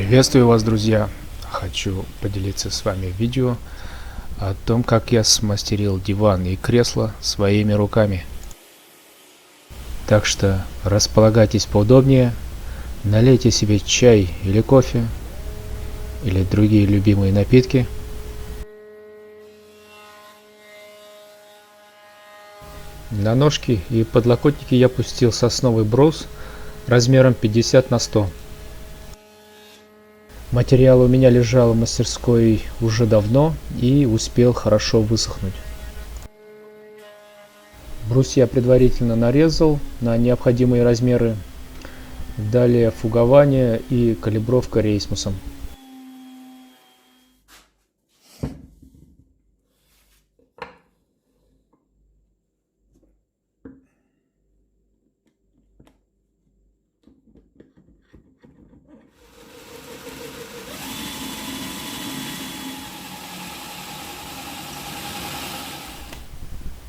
Приветствую вас, друзья! Хочу поделиться с вами видео о том, как я смастерил диван и кресло своими руками. Так что располагайтесь поудобнее, налейте себе чай или кофе, или другие любимые напитки. На ножки и подлокотники я пустил сосновый брус размером 50 на 100. Материал у меня лежал в мастерской уже давно и успел хорошо высохнуть. Брус я предварительно нарезал на необходимые размеры. Далее фугование и калибровка рейсмусом.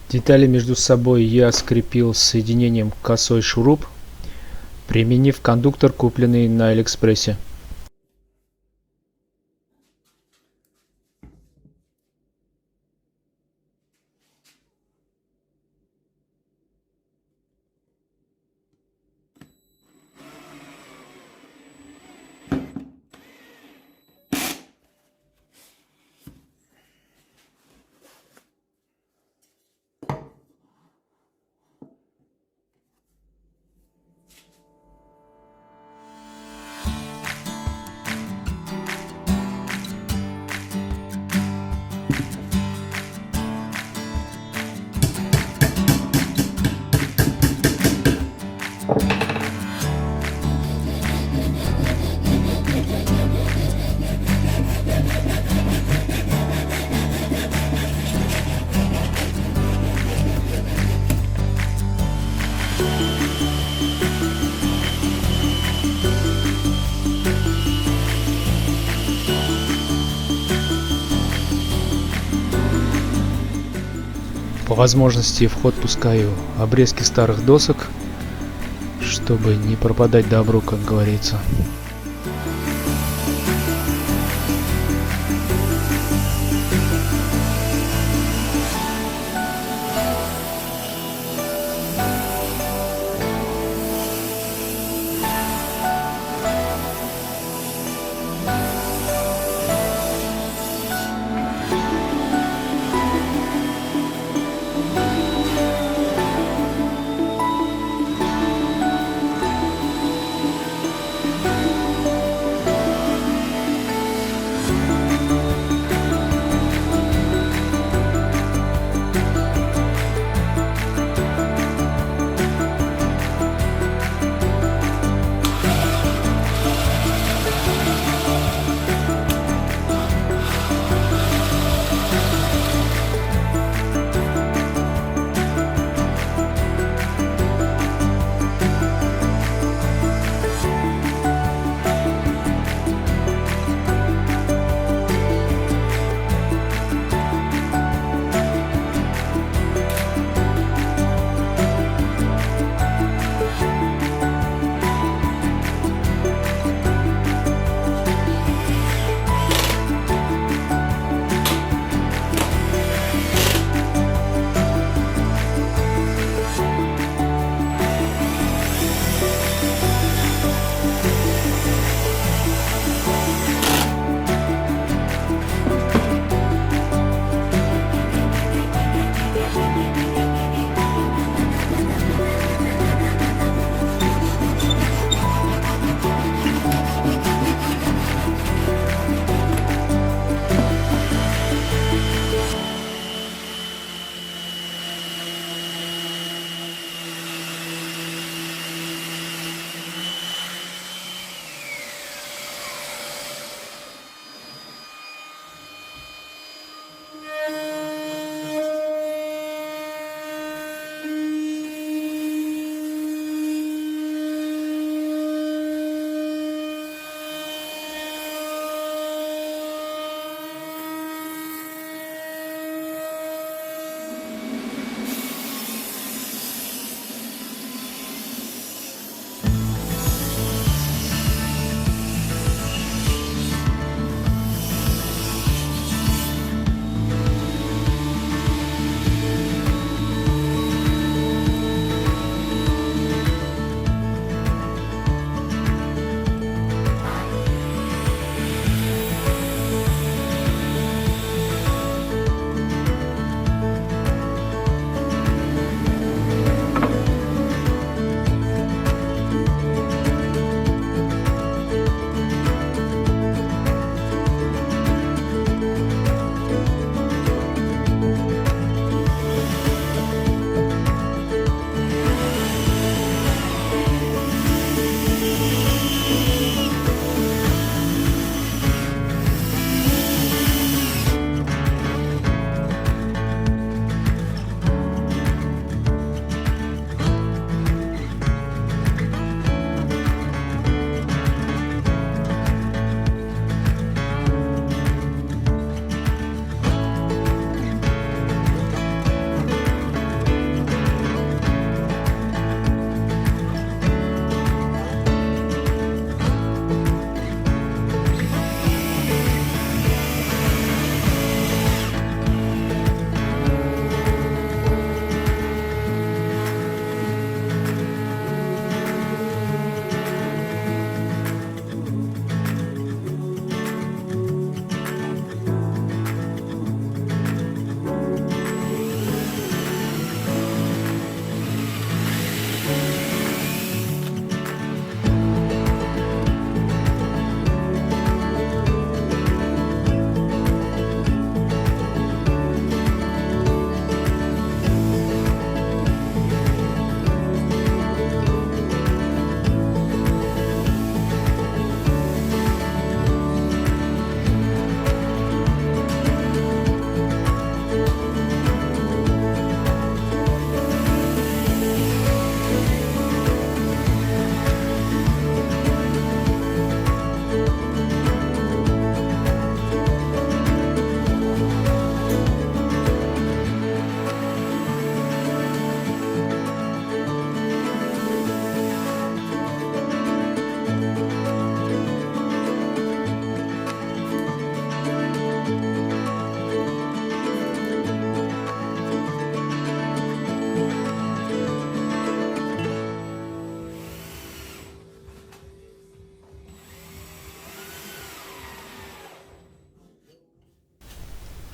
Детали между собой я скрепил соединением косой шуруп, применив кондуктор, купленный на Алиэкспрессе. По возможности в ход пускаю обрезки старых досок, чтобы не пропадать добру, как говорится.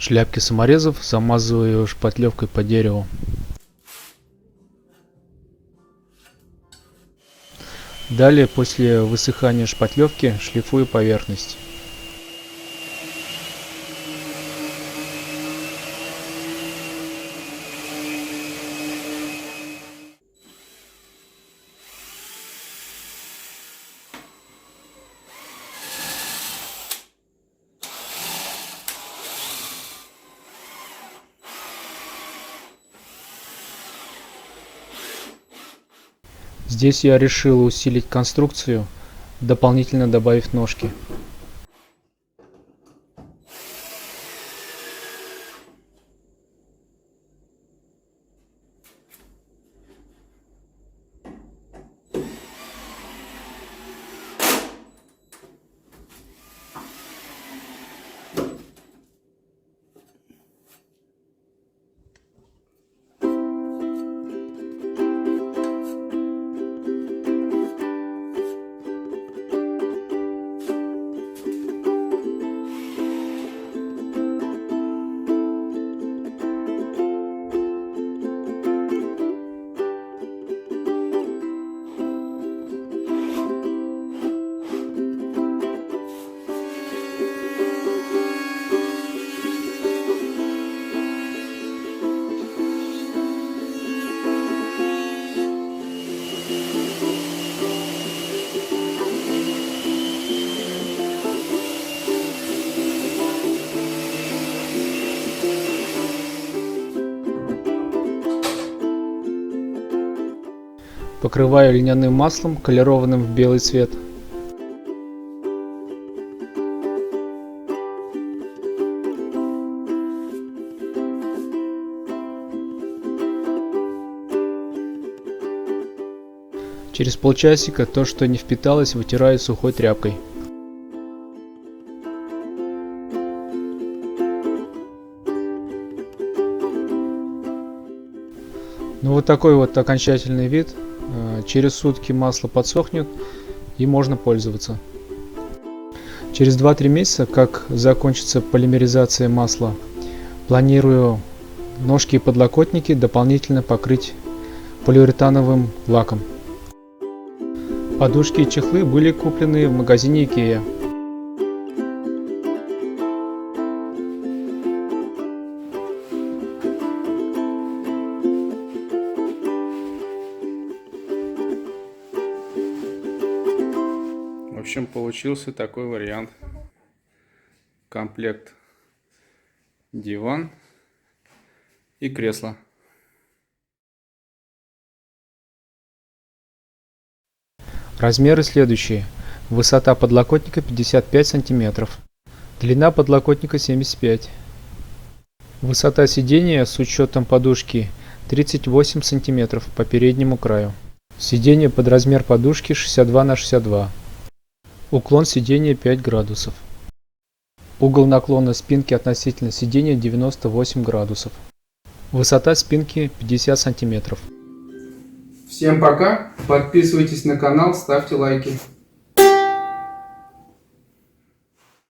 шляпки саморезов, замазываю шпатлевкой по дереву. Далее, после высыхания шпатлевки, шлифую поверхность. Здесь я решил усилить конструкцию, дополнительно добавив ножки. Покрываю льняным маслом, колерованным в белый цвет. Через полчасика то, что не впиталось, вытираю сухой тряпкой. Ну вот такой вот окончательный вид. Через сутки масло подсохнет и можно пользоваться. Через 2-3 месяца, как закончится полимеризация масла, планирую ножки и подлокотники дополнительно покрыть полиуретановым лаком. Подушки и чехлы были куплены в магазине IKEA. В общем, получился такой вариант. Комплект: диван и кресло. Размеры следующие. Высота подлокотника 55 см. Длина подлокотника 75 см. Высота сидения с учетом подушки 38 см по переднему краю. Сиденье под размер подушки 62 на 62. Уклон сидения 5 градусов. Угол наклона спинки относительно сидения 98 градусов. Высота спинки 50 сантиметров. Всем пока, подписывайтесь на канал, ставьте лайки.